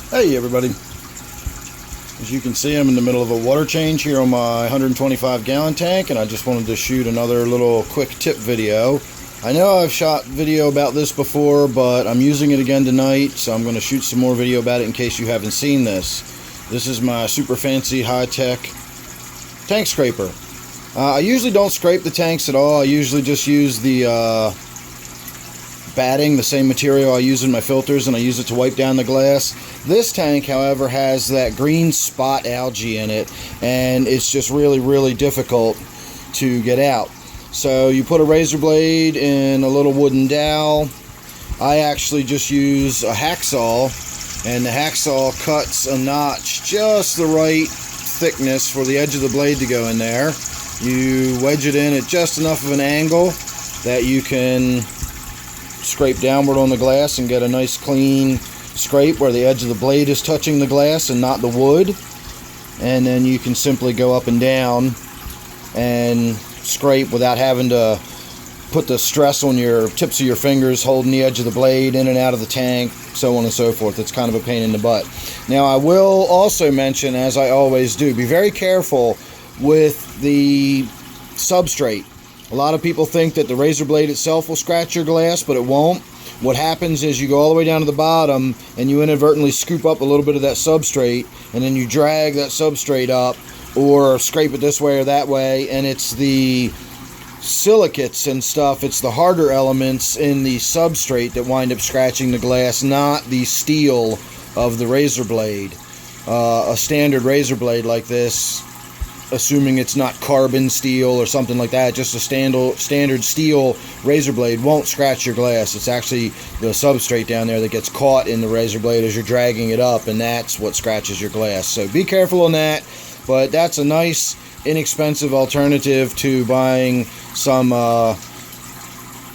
Hey everybody, as you can see, I'm in the middle of a water change here on my 125 gallon tank, and I just wanted to shoot another little quick tip video. I know I've shot video about this before, but I'm using it again tonight, so I'm going to shoot some more video about it in case you haven't seen this. This is my super fancy high-tech tank scraper. I usually don't scrape the tanks at all. I usually just use the batting, the same material I use in my filters, and I use it to wipe down the glass. This tank, however, has that green spot algae in it, and it's just really difficult to get out. So you put a razor blade in a little wooden dowel. I actually just use a hacksaw, and the hacksaw cuts a notch just the right thickness for the edge of the blade to go in there. You wedge it in at just enough of an angle that you can scrape downward on the glass and get a nice clean scrape where the edge of the blade is touching the glass and not the wood. And then you can simply go up and down and scrape without having to put the stress on your tips of your fingers holding the edge of the blade in and out of the tank, so on and so forth. It's kind of a pain in the butt. Now, I will also mention, as I always do, be very careful with the substrate. A lot of people think that the razor blade itself will scratch your glass, but it won't. What happens is you go all the way down to the bottom and you inadvertently scoop up a little bit of that substrate, and then you drag that substrate up or scrape it this way or that way, and it's the silicates and stuff, it's the harder elements in the substrate that wind up scratching the glass, not the steel of the razor blade. A standard razor blade like this, assuming it's not carbon steel or something like that, just a standard steel razor blade won't scratch your glass. It's actually the substrate down there that gets caught in the razor blade as you're dragging it up, and that's what scratches your glass. So be careful on that, but that's a nice, inexpensive alternative to buying some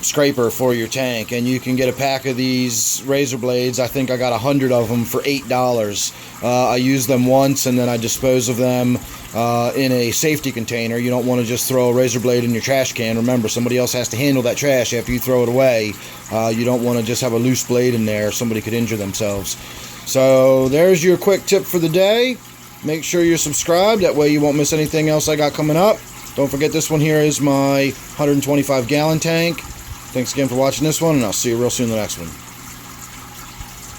scraper for your tank. And you can get a pack of these razor blades. I think I got 100 of them for $8. I use them once and then I dispose of them in a safety container. You don't want to just throw a razor blade in your trash can. Remember, somebody else has to handle that trash after you throw it away. You don't want to just have a loose blade in there. Somebody could injure themselves. So there's your quick tip for the day. Make sure you're subscribed, that way you won't miss anything else I got coming up. Don't forget, this one here is my 125 gallon tank. Thanks again for watching this one, and I'll see you real soon in the next one.